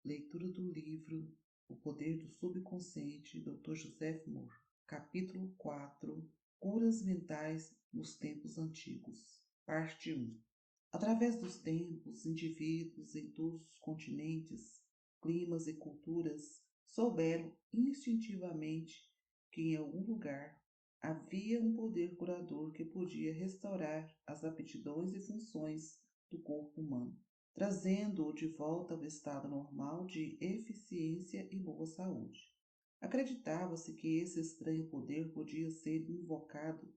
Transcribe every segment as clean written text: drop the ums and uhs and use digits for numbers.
Leitura do livro O Poder do Subconsciente, Dr. Joseph Moore. Capítulo 4. Curas mentais nos tempos antigos. Parte 1. Através dos tempos, indivíduos em todos os continentes, climas e culturas souberam instintivamente que em algum lugar havia um poder curador que podia restaurar as aptidões e funções do corpo humano, trazendo-o de volta ao estado normal de eficiência e boa saúde. Acreditava-se que esse estranho poder podia ser invocado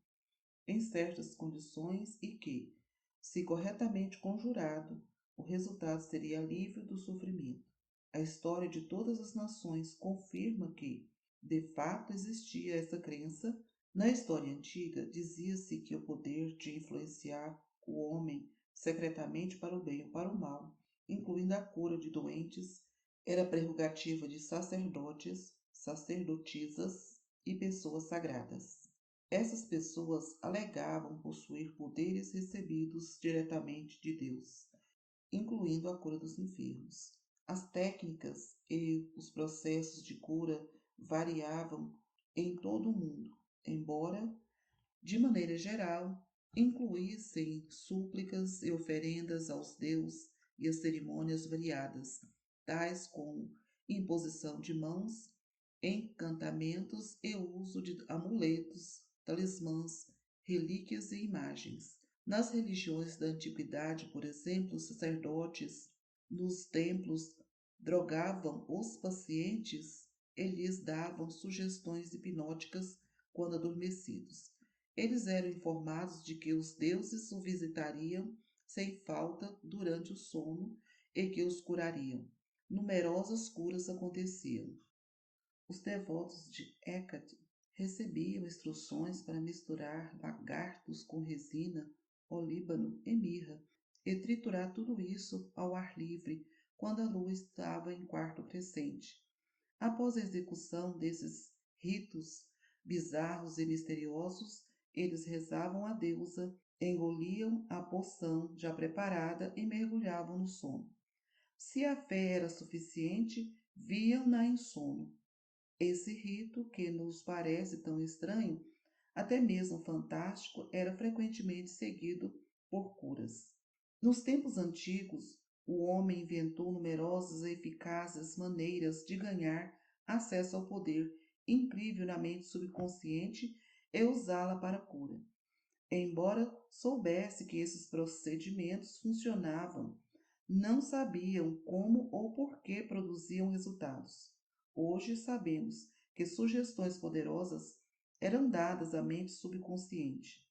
em certas condições e que, se corretamente conjurado, o resultado seria alívio do sofrimento. A história de todas as nações confirma que, de fato, existia essa crença. Na história antiga, dizia-se que o poder de influenciar o homem secretamente para o bem ou para o mal, incluindo a cura de doentes, era prerrogativa de sacerdotes, sacerdotisas e pessoas sagradas. Essas pessoas alegavam possuir poderes recebidos diretamente de Deus, incluindo a cura dos enfermos. As técnicas e os processos de cura variavam em todo o mundo, embora, de maneira geral, incluíssem súplicas e oferendas aos deuses e as cerimônias variadas, tais como imposição de mãos, encantamentos e uso de amuletos, talismãs, relíquias e imagens. Nas religiões da antiguidade, por exemplo, os sacerdotes nos templos drogavam os pacientes e lhes davam sugestões hipnóticas quando adormecidos. Eles eram informados de que os deuses o visitariam sem falta durante o sono e que os curariam. Numerosas curas aconteciam. Os devotos de Hecate recebiam instruções para misturar lagartos com resina, olíbano e mirra e triturar tudo isso ao ar livre quando a lua estava em quarto crescente. Após a execução desses ritos bizarros e misteriosos, eles rezavam à deusa, engoliam a poção já preparada e mergulhavam no sono. Se a fé era suficiente, viam-na em sono. Esse rito, que nos parece tão estranho, até mesmo fantástico, era frequentemente seguido por curas. Nos tempos antigos, o homem inventou numerosas e eficazes maneiras de ganhar acesso ao poder incrível na mente subconsciente e usá-la para a cura. Embora soubesse que esses procedimentos funcionavam, não sabiam como ou por que produziam resultados. Hoje sabemos que sugestões poderosas eram dadas à mente subconsciente.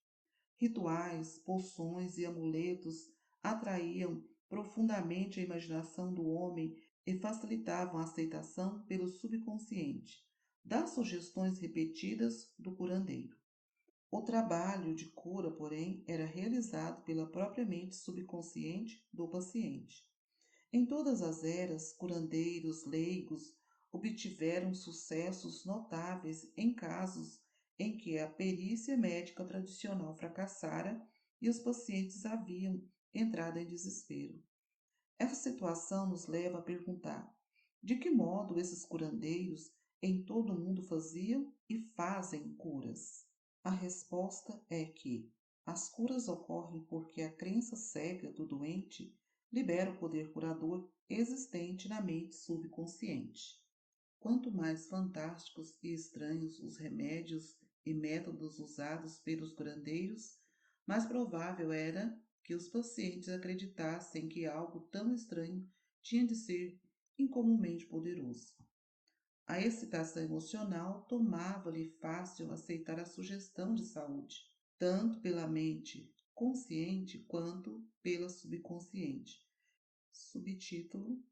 Rituais, poções e amuletos atraíam profundamente a imaginação do homem e facilitavam a aceitação pelo subconsciente das sugestões repetidas do curandeiro. O trabalho de cura, porém, era realizado pela própria mente subconsciente do paciente. Em todas as eras, curandeiros leigos obtiveram sucessos notáveis em casos em que a perícia médica tradicional fracassara e os pacientes haviam entrado em desespero. Essa situação nos leva a perguntar: de que modo esses curandeiros em todo o mundo faziam e fazem curas? A resposta é que as curas ocorrem porque a crença cega do doente libera o poder curador existente na mente subconsciente. Quanto mais fantásticos e estranhos os remédios e métodos usados pelos curandeiros, mais provável era que os pacientes acreditassem que algo tão estranho tinha de ser incomumente poderoso. A excitação emocional tomava-lhe fácil aceitar a sugestão de saúde, tanto pela mente consciente quanto pela subconsciente. Subtítulo: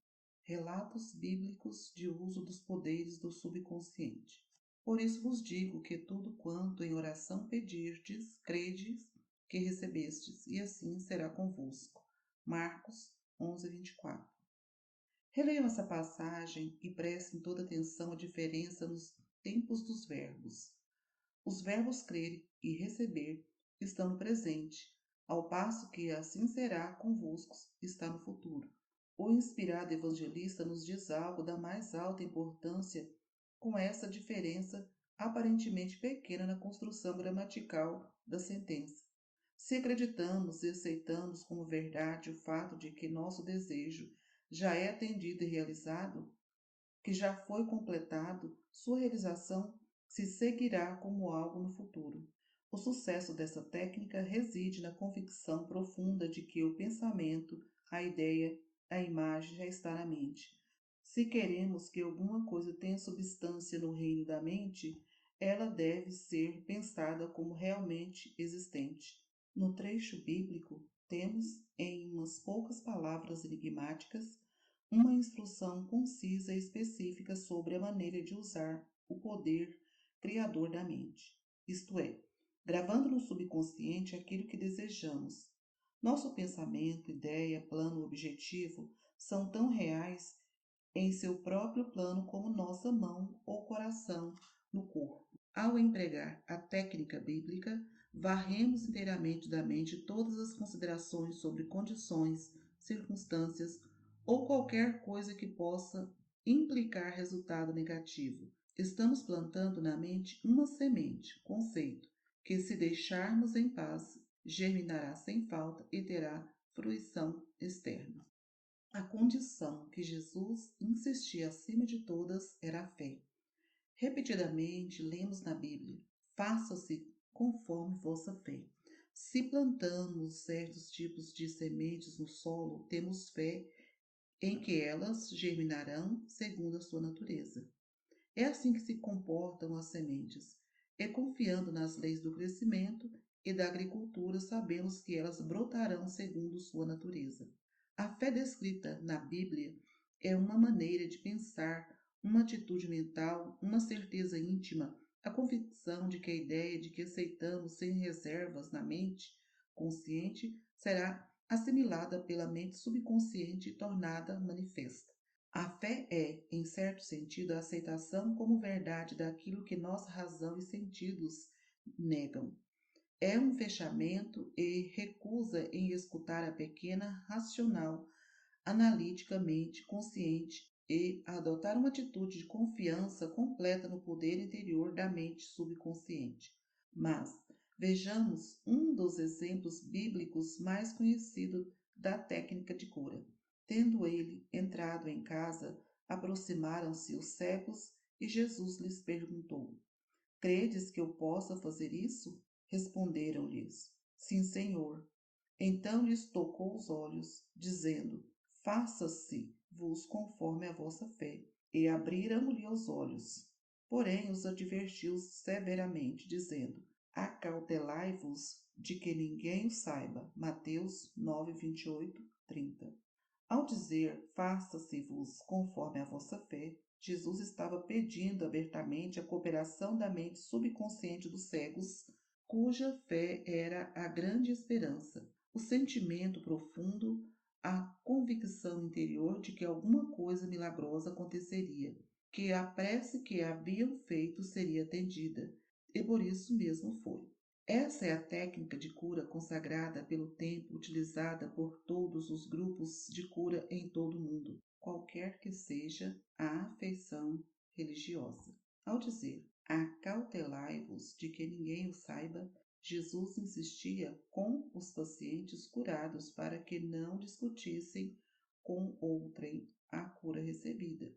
Relatos bíblicos de uso dos poderes do subconsciente. Por isso vos digo que tudo quanto em oração pedirdes, credes que recebestes, e assim será convosco. Marcos 11:24. Releiam essa passagem e prestem toda atenção à diferença nos tempos dos verbos. Os verbos crer e receber estão no presente, ao passo que assim será convosco está no futuro. O inspirado evangelista nos diz algo da mais alta importância, com essa diferença aparentemente pequena na construção gramatical da sentença. Se acreditamos e aceitamos como verdade o fato de que nosso desejo já é atendido e realizado, que já foi completado, sua realização se seguirá como algo no futuro. O sucesso dessa técnica reside na convicção profunda de que o pensamento, a ideia, a imagem já está na mente. Se queremos que alguma coisa tenha substância no reino da mente, ela deve ser pensada como realmente existente. No trecho bíblico, temos, em umas poucas palavras enigmáticas, uma instrução concisa e específica sobre a maneira de usar o poder criador da mente, isto é, gravando no subconsciente aquilo que desejamos. Nosso pensamento, ideia, plano, objetivo são tão reais em seu próprio plano como nossa mão ou coração no corpo. Ao empregar a técnica bíblica, varremos inteiramente da mente todas as considerações sobre condições, circunstâncias ou qualquer coisa que possa implicar resultado negativo. Estamos plantando na mente uma semente, conceito, que se deixarmos em paz, germinará sem falta e terá fruição externa. A condição que Jesus insistia acima de todas era a fé. Repetidamente lemos na Bíblia: faça-se conforme vossa fé. Se plantamos certos tipos de sementes no solo, temos fé em que elas germinarão segundo a sua natureza. É assim que se comportam as sementes. É confiando nas leis do crescimento e da agricultura, sabemos que elas brotarão segundo sua natureza. A fé descrita na Bíblia é uma maneira de pensar, uma atitude mental, uma certeza íntima, a convicção de que a ideia de que aceitamos sem reservas na mente consciente será assimilada pela mente subconsciente e tornada manifesta. A fé é, em certo sentido, a aceitação como verdade daquilo que nossa razão e sentidos negam. É um fechamento e recusa em escutar a pequena racional, analiticamente consciente e adotar uma atitude de confiança completa no poder interior da mente subconsciente. Mas vejamos um dos exemplos bíblicos mais conhecidos da técnica de cura. Tendo ele entrado em casa, aproximaram-se os cegos e Jesus lhes perguntou: credes que eu possa fazer isso? Responderam-lhes: sim, Senhor. Então lhes tocou os olhos, dizendo: faça-se-vos conforme a vossa fé. E abriram-lhe os olhos. Porém os advertiu severamente, dizendo: acautelai-vos de que ninguém o saiba. Mateus 9, 28, 30. Ao dizer faça-se-vos conforme a vossa fé, Jesus estava pedindo abertamente a cooperação da mente subconsciente dos cegos, cuja fé era a grande esperança, o sentimento profundo, a convicção interior de que alguma coisa milagrosa aconteceria, que a prece que haviam feito seria atendida, e por isso mesmo foi. Essa é a técnica de cura consagrada pelo tempo, utilizada por todos os grupos de cura em todo o mundo, qualquer que seja a afeição religiosa. Ao dizer acautelai-vos de que ninguém o saiba, Jesus insistia com os pacientes curados para que não discutissem com outrem a cura recebida.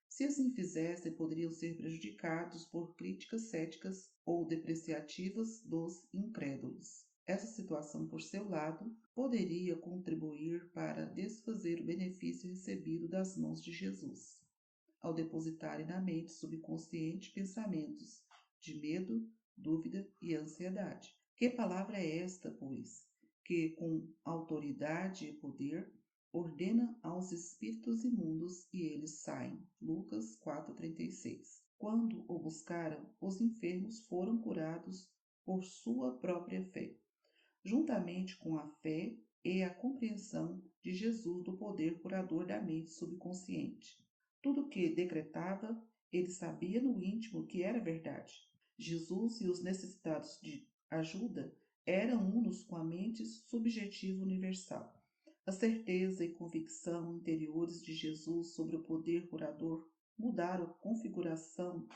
Se assim fizessem, poderiam ser prejudicados por críticas céticas ou depreciativas dos incrédulos. Essa situação, por seu lado, poderia contribuir para desfazer o benefício recebido das mãos de Jesus, ao depositarem na mente subconsciente pensamentos de medo, dúvida e ansiedade. Que palavra é esta, pois, que com autoridade e poder ordena aos espíritos imundos e eles saem. Lucas 4,36. Quando o buscaram, os enfermos foram curados por sua própria fé, juntamente com a fé e a compreensão de Jesus do poder curador da mente subconsciente. Tudo o que decretava, ele sabia no íntimo que era verdade. Jesus e os necessitados de ajuda eram unos com a mente subjetiva universal. A certeza e convicção interiores de Jesus sobre o poder curador mudaram a configuração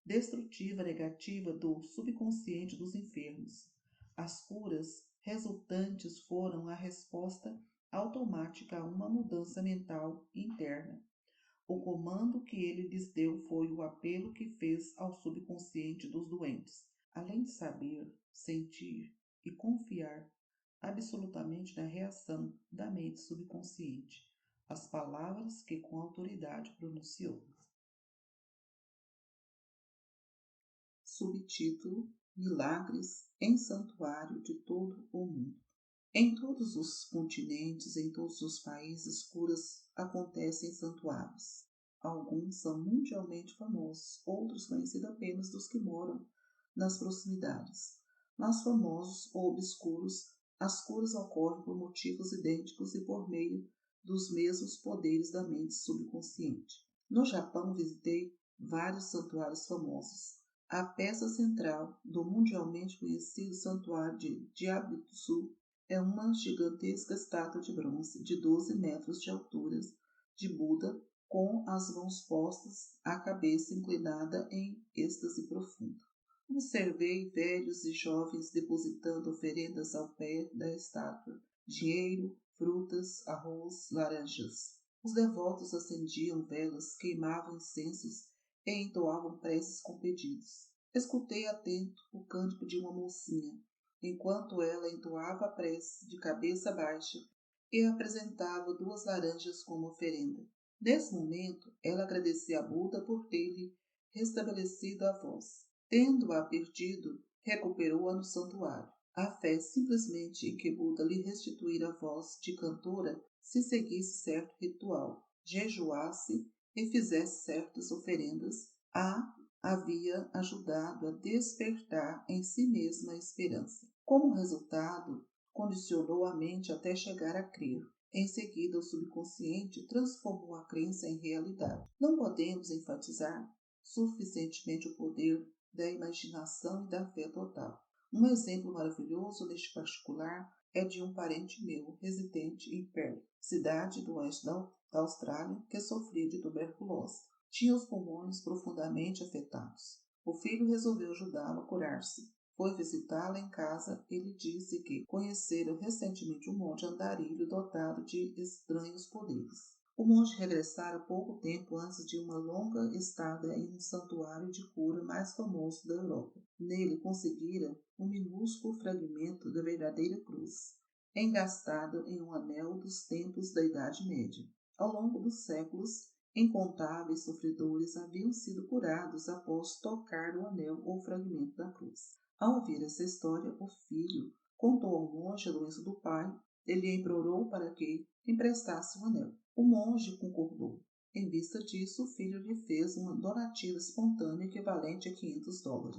destrutiva negativa do subconsciente dos enfermos. As curas resultantes foram a resposta automática a uma mudança mental interna. O comando que ele lhes deu foi o apelo que fez ao subconsciente dos doentes, além de saber, sentir e confiar absolutamente na reação da mente subconsciente, as palavras que com autoridade pronunciou. Subtítulo: Milagres em Santuário de todo o mundo. Em todos os continentes, em todos os países, curas acontecem em santuários. Alguns são mundialmente famosos, outros conhecidos apenas dos que moram nas proximidades. Mas famosos ou obscuros, as curas ocorrem por motivos idênticos e por meio dos mesmos poderes da mente subconsciente. No Japão, visitei vários santuários famosos. A peça central do mundialmente conhecido santuário de Jiabitsu é uma gigantesca estátua de bronze de 12 metros de altura de Buda com as mãos postas, a cabeça inclinada em êxtase profundo. Observei velhos e jovens depositando oferendas ao pé da estátua, dinheiro, frutas, arroz, laranjas. Os devotos acendiam velas, queimavam incensos e entoavam preces com pedidos. Escutei atento o cântico de uma mocinha, enquanto ela entoava a prece de cabeça baixa e apresentava 2 laranjas como oferenda. Nesse momento, ela agradecia a Buda por ter-lhe restabelecido a voz. Tendo-a perdido, recuperou-a no santuário. A fé simplesmente em que Buda lhe restituíra a voz de cantora se seguisse certo ritual, jejuasse e fizesse certas oferendas, a havia ajudado a despertar em si mesma a esperança. Como resultado, condicionou a mente até chegar a crer. Em seguida, o subconsciente transformou a crença em realidade. Não podemos enfatizar suficientemente o poder da imaginação e da fé total. Um exemplo maravilhoso neste particular é de um parente meu, residente em Perth, cidade do oeste da Austrália, que sofria de tuberculose. Tinha os pulmões profundamente afetados. O filho resolveu ajudá-lo a curar-se. Foi visitá-la em casa e lhe disse que conhecera recentemente um monge andarilho dotado de estranhos poderes. O monge regressara pouco tempo antes de uma longa estada em um santuário de cura mais famoso da Europa. Nele conseguira um minúsculo fragmento da verdadeira cruz, engastado em um anel dos tempos da Idade Média. Ao longo dos séculos, incontáveis sofredores haviam sido curados após tocar o anel ou fragmento da cruz. Ao ouvir essa história, o filho contou ao monge a doença do pai. Ele implorou para que emprestasse o anel. O monge concordou. Em vista disso, o filho lhe fez uma donativa espontânea equivalente a $500.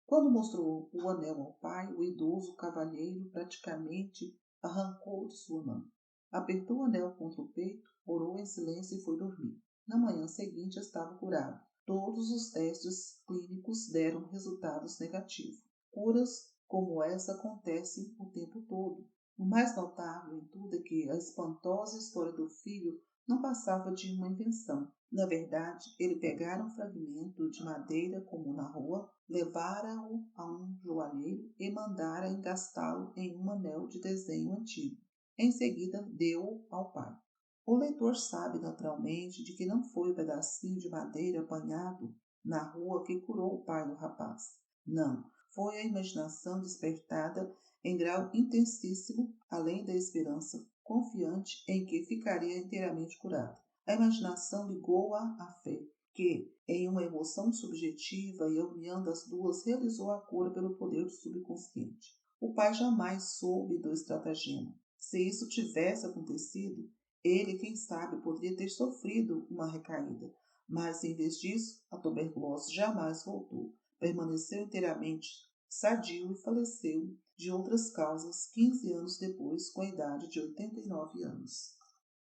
Quando mostrou o anel ao pai, o idoso cavalheiro praticamente arrancou de sua mão. Apertou o anel contra o peito, orou em silêncio e foi dormir. Na manhã seguinte estava curado. Todos os testes clínicos deram resultados negativos. Curas como essa acontecem o tempo todo. O mais notável em tudo é que a espantosa história do filho não passava de uma invenção. Na verdade, ele pegara um fragmento de madeira comum na rua, levara-o a um joalheiro e mandara engastá-lo em um anel de desenho antigo. Em seguida, deu-o ao pai. O leitor sabe naturalmente de que não foi o pedacinho de madeira apanhado na rua que curou o pai do rapaz. Não, foi a imaginação despertada em grau intensíssimo, além da esperança confiante em que ficaria inteiramente curado. A imaginação ligou-a à fé, que, em uma emoção subjetiva e a união das duas, realizou a cura pelo poder do subconsciente. O pai jamais soube do estratagema. Se isso tivesse acontecido, ele, quem sabe, poderia ter sofrido uma recaída, mas, em vez disso, a tuberculose jamais voltou. Permaneceu inteiramente sadio e faleceu de outras causas 15 anos depois, com a idade de 89 anos.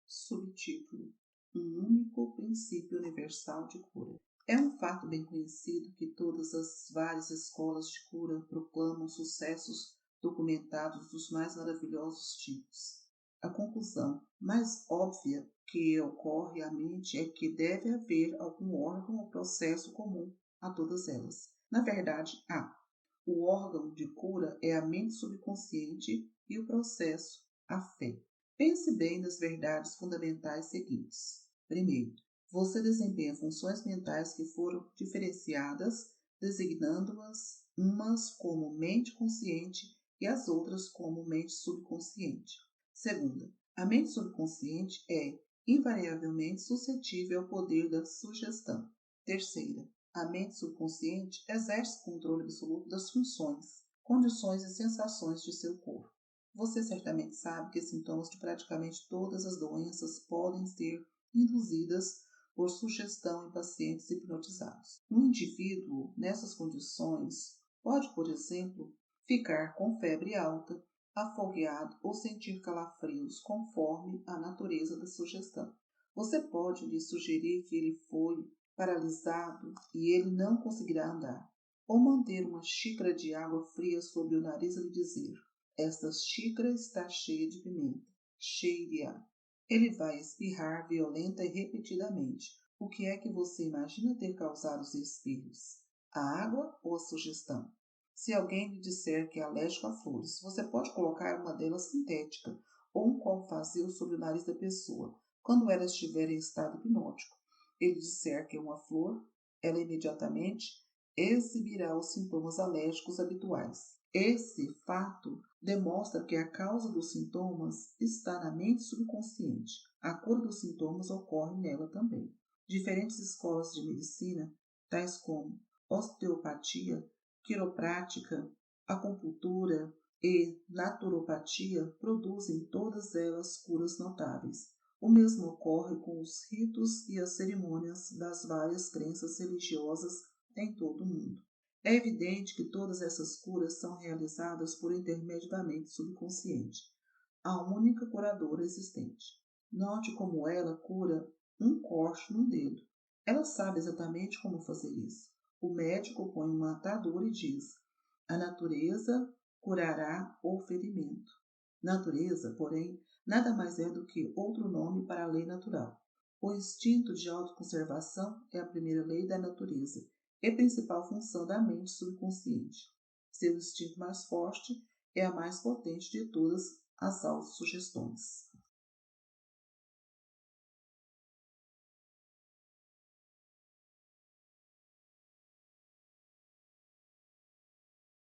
Subtítulo: Um único princípio universal de cura. É um fato bem conhecido que todas as várias escolas de cura proclamam sucessos documentados dos mais maravilhosos tipos. A conclusão mais óbvia que ocorre à mente é que deve haver algum órgão ou processo comum a todas elas. Na verdade, há. O órgão de cura é a mente subconsciente e o processo, a fé. Pense bem nas verdades fundamentais seguintes. Primeiro, você desempenha funções mentais que foram diferenciadas, designando-as umas como mente consciente e as outras como mente subconsciente. Segunda, a mente subconsciente é invariavelmente suscetível ao poder da sugestão. Terceira, a mente subconsciente exerce controle absoluto das funções, condições e sensações de seu corpo. Você certamente sabe que sintomas de praticamente todas as doenças podem ser induzidas por sugestão em pacientes hipnotizados. Um indivíduo nessas condições pode, por exemplo, ficar com febre alta, afogueado ou sentir calafrios conforme a natureza da sugestão. Você pode lhe sugerir que ele foi paralisado e ele não conseguirá andar, ou manter uma xícara de água fria sobre o nariz e lhe dizer: esta xícara está cheia de pimenta, cheire-a. Ele vai espirrar violenta e repetidamente. O que é que você imagina ter causado os espirros? A água ou a sugestão? Se alguém lhe disser que é alérgico a flores, você pode colocar uma delas sintética ou um copo vazio sobre o nariz da pessoa, quando ela estiver em estado hipnótico. Ele disser que é uma flor, ela imediatamente exibirá os sintomas alérgicos habituais. Esse fato demonstra que a causa dos sintomas está na mente subconsciente. A cura dos sintomas ocorre nela também. Diferentes escolas de medicina, tais como osteopatia, quiroprática, acupuntura e naturopatia, produzem todas elas curas notáveis. O mesmo ocorre com os ritos e as cerimônias das várias crenças religiosas em todo o mundo. É evidente que todas essas curas são realizadas por intermédio da mente subconsciente, a única curadora existente. Note como ela cura um corte no dedo. Ela sabe exatamente como fazer isso. O médico põe uma atadura e diz: a natureza curará o ferimento. Natureza, porém, nada mais é do que outro nome para a lei natural. O instinto de autoconservação é a primeira lei da natureza e principal função da mente subconsciente. Seu instinto mais forte é a mais potente de todas as autossugestões.